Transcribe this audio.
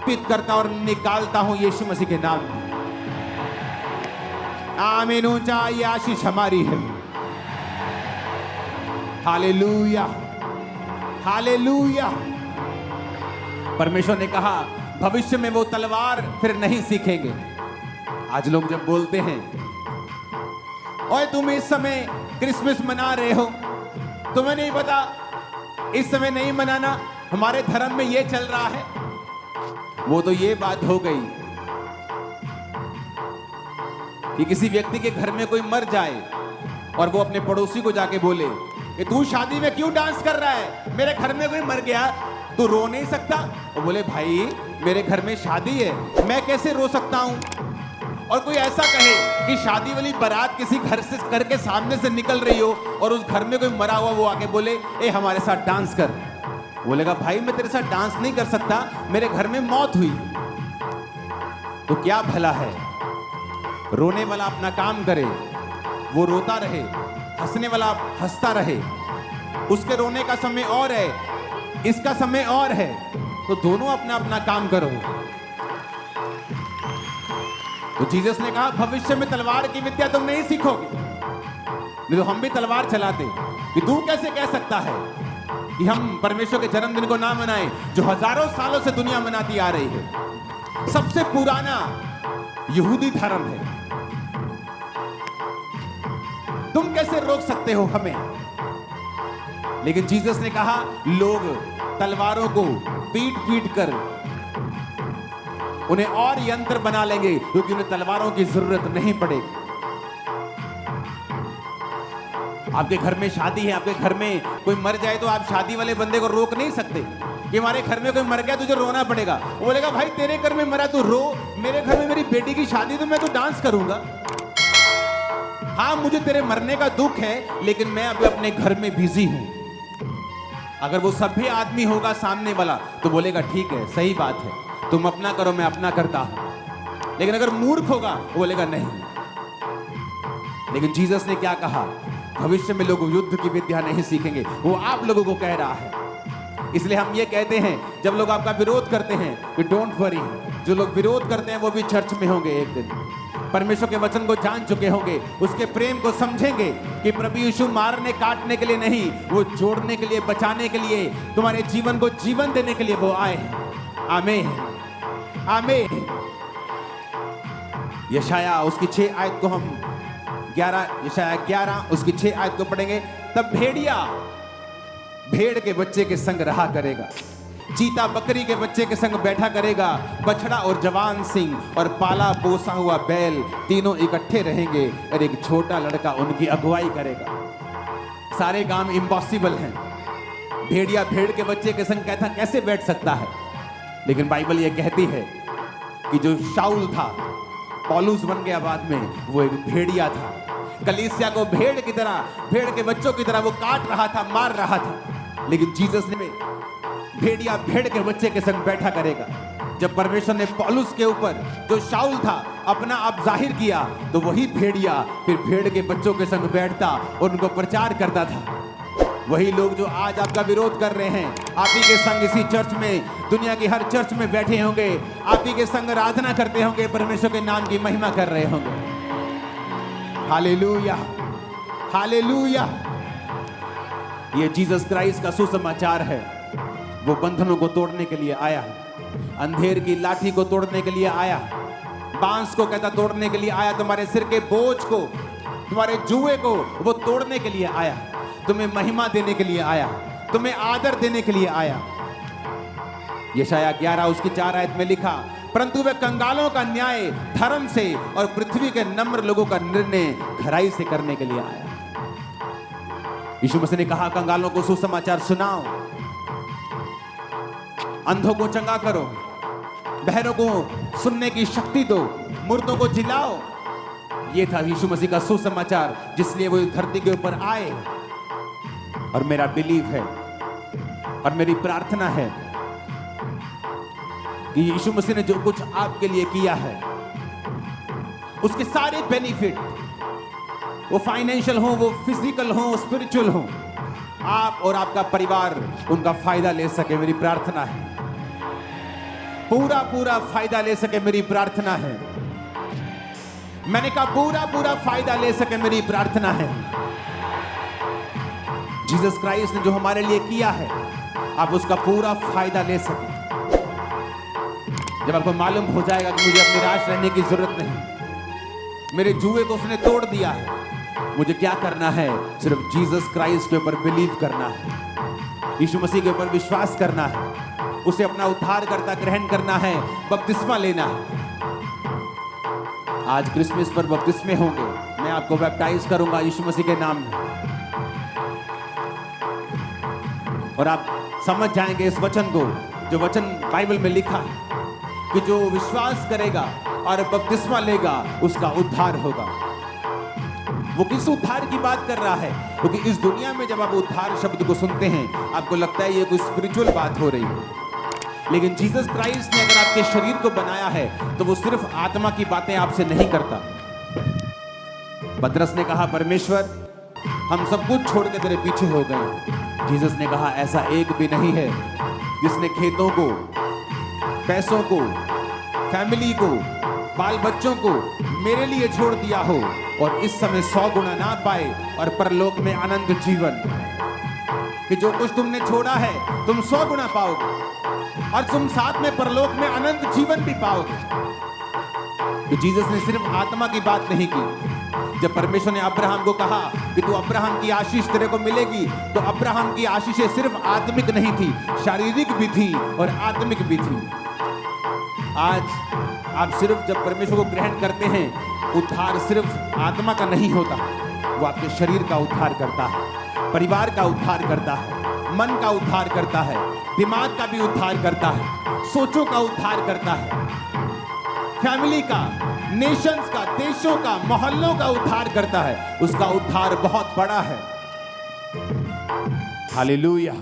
अर्पित करता और निकालता हूं यीशु मसीह के नाम में। आमीन। ऊंचा ये आशीष हमारी है। Hallelujah, hallelujah. परमेश्वर ने कहा भविष्य में वो तलवार फिर नहीं सीखेंगे। आज लोग जब बोलते हैं ओए तुम इस समय क्रिसमस मना रहे हो, तुम्हें नहीं पता इस समय नहीं मनाना, हमारे धर्म में ये चल रहा है, वो तो ये बात हो गई कि किसी व्यक्ति के घर में कोई मर जाए और वो अपने पड़ोसी को जाके बोले कि तू शादी में क्यों डांस कर रहा है, मेरे घर में कोई मर गया, तू रो नहीं सकता। वो बोले भाई मेरे घर में शादी है, मैं कैसे रो सकता हूं। और कोई ऐसा कहे कि शादी वाली बारात किसी घर से घर के सामने से निकल रही हो और उस घर में कोई मरा हुआ, वो आके बोले ए हमारे साथ डांस कर। बोलेगा भाई मैं तेरे साथ डांस नहीं कर सकता, मेरे घर में मौत हुई। तो क्या भला है, रोने वाला अपना काम करे, वो रोता रहे, हंसने वाला हंसता रहे। उसके रोने का समय और है, इसका समय और है, तो दोनों अपना अपना काम करो। तो जीसस ने कहा भविष्य में तलवार की विद्या तुम नहीं सीखोगे। नहीं तो हम भी तलवार चलाते कि तू कैसे कह सकता है कि हम परमेश्वर के जन्मदिन को ना मनाएं जो हजारों सालों से दुनिया मनाती आ रही है। सबसे पुराना यहूदी धर्म है, तुम कैसे रोक सकते हो हमें। लेकिन जीसस ने कहा लोग तलवारों को पीट पीट कर उन्हें और यंत्र बना लेंगे क्योंकि उन्हें तलवारों की जरूरत नहीं पड़ेगी। आपके घर में शादी है, आपके घर में कोई मर जाए तो आप शादी वाले बंदे को रोक नहीं सकते कि हमारे घर में कोई मर गया तुझे रोना पड़ेगा। वो बोलेगा भाई तेरे घर में मरा तू रो, मेरे घर में मेरी बेटी की शादी तो मैं तो डांस करूंगा। हाँ मुझे तेरे मरने का दुख है, लेकिन मैं अभी अपने घर में बिजी हूं। अगर वो सभ्य आदमी होगा सामने वाला तो बोलेगा ठीक है सही बात है, तुम अपना करो मैं अपना करता हूं। लेकिन अगर मूर्ख होगा वो बोलेगा नहीं। लेकिन जीसस ने क्या कहा, भविष्य में लोग युद्ध की विद्या नहीं सीखेंगे, वो आप लोगों को कह रहा है। इसलिए हम ये कहते हैं जब लोग आपका विरोध करते हैं कि डोंट वरी, जो लोग विरोध करते हैं वो भी चर्च में होंगे एक दिन, परमेश्वर के वचन को जान चुके होंगे, उसके प्रेम को समझेंगे कि प्रभु यीशु मारने काटने के लिए नहीं, वो जोड़ने के लिए, बचाने के लिए, तुम्हारे जीवन को जीवन देने के लिए वो आए। आमीन, आमीन। यशाया उसकी 6 आयत को हम 11, यशाया 11 उसकी 6 आयत को पढ़ेंगे। तब भेड़िया भेड़ के बच्चे के संग रहा करेगा, चीता बकरी के बच्चे के संग बैठा करेगा, बछड़ा और जवान सिंह और पाला पोसा हुआ बैल तीनों इकट्ठे रहेंगे और एक छोटा लड़का उनकी अगुवाई करेगा। सारे काम इम्पॉसिबल हैं। भेड़िया भेड़ के बच्चे के संग कहता कैसे बैठ सकता है, लेकिन बाइबल ये कहती है कि जो शाऊल था, पौलुस बन गया बाद में, वो एक भेड़िया था। कलीसिया को भेड़ की तरह, भेड़ के बच्चों की तरह वो काट रहा था, मार रहा था। लेकिन जीसस ने भेड़िया भेड़ के बच्चे के संग बैठा करेगा। जब परमेश्वर ने पौलुस के ऊपर जो शाऊल था अपना आप जाहिर किया, तो वही भेड़िया फिर भेड़ के बच्चों के संग बैठता और उनको प्रचार करता था। वही लोग जो आज आपका विरोध कर रहे हैं, आप ही के संग इसी चर्च में, दुनिया की हर चर्च में बैठे होंगे, आप ही के संग आराधना करते होंगे, परमेश्वर के नाम की महिमा कर रहे होंगे। Hallelujah, hallelujah. ये जीसस क्राइस्ट का सुसमाचार है। वो बंधनों को तोड़ने के लिए आया, अंधेर की लाठी को तोड़ने के लिए आया, बांस को कहता तोड़ने के लिए आया, तुम्हारे सिर के बोझ को, तुम्हारे जुए को वो तोड़ने के लिए आया, तुम्हें महिमा देने के लिए आया, तुम्हें आदर देने के लिए आया। यशाया 11 उसकी 4 आयत में लिखा, परंतु वह कंगालों का न्याय धर्म से और पृथ्वी के नम्र लोगों का निर्णय खराई से करने के लिए आया। यीशु मसीह ने कहा कंगालों को सुसमाचार सुनाओ, अंधों को चंगा करो, बहरों को सुनने की शक्ति दो, मुर्दों को जिलाओ। यह था यीशु मसीह का सुसमाचार, जिसलिए वो इस धरती के ऊपर आए। और मेरा बिलीव है और मेरी प्रार्थना है कि यीशु मसीह ने जो कुछ आपके लिए किया है, उसके सारे बेनिफिट, वो फाइनेंशियल हो, वो फिजिकल हो, स्पिरिचुअल हो, आप और आपका परिवार उनका फायदा ले सके। मेरी प्रार्थना है पूरा पूरा फायदा ले सके मेरी प्रार्थना है। मैंने कहा पूरा पूरा फायदा ले सके मेरी प्रार्थना है। जीसस क्राइस्ट ने जो हमारे लिए किया है, आप उसका पूरा फायदा ले सके। जब आपको मालूम हो जाएगा कि मुझे अब निराश रहने की जरूरत नहीं, मेरे जुए को उसने तोड़ दिया है, मुझे क्या करना है? सिर्फ जीसस क्राइस्ट के ऊपर बिलीव करना है, यीशु मसीह के ऊपर विश्वास करना है, उसे अपना उद्धारकर्ता ग्रहण करना है, बपतिस्मा लेना है। आज क्रिसमस पर बपतिस्मे होंगे, मैं आपको बैप्टाइज करूंगा यीशु मसीह के नाम में, और आप समझ जाएंगे इस वचन को, जो वचन बाइबल में लिखा है कि जो विश्वास करेगा और बपतिस्मा लेगा उसका उद्धार होगा। वो किस उद्धार की बात कर रहा है? क्योंकि इस दुनिया में जब आप उद्धार शब्द को सुनते हैं, आपको लगता है ये कोई स्पिरिचुअल बात हो रही है, लेकिन जीसस क्राइस्ट ने अगर आपके शरीर को बनाया है तो वो सिर्फ आत्मा की बातें आपसे नहीं करता। पतरस ने कहा, परमेश्वर हम सब कुछ छोड़ के तेरे पीछे हो गए। जीसस ने कहा, ऐसा एक भी नहीं है जिसने खेतों को, पैसों को, फैमिली को, बाल बच्चों को मेरे लिए छोड़ दिया हो और इस समय 100 गुना ना पाए और परलोक में अनंत जीवन, कि जो कुछ तुमने छोड़ा है तुम 100 गुना पाओगे और तुम साथ में परलोक में अनंत जीवन भी पाओगे। तो जीसस ने सिर्फ आत्मा की बात नहीं की। जब परमेश्वर ने अब्राहम को कहा कि तू अब्राहम की आशीष तेरे को मिलेगी, तो अब्राहम की आशीषें सिर्फ आत्मिक नहीं थी, शारीरिक भी थी और आत्मिक भी थी। आज आप सिर्फ जब परमेश्वर को ग्रहण करते हैं, उद्धार सिर्फ आत्मा का नहीं होता, वो आपके शरीर का उद्धार करता है, परिवार का उद्धार करता है, मन का उद्धार करता है, दिमाग का भी उद्धार करता है, सोचों का उद्धार करता है, फैमिली का, नेशंस का, देशों का, मोहल्लों का उद्धार करता है। उसका उद्धार बहुत बड़ा है। हालेलुया।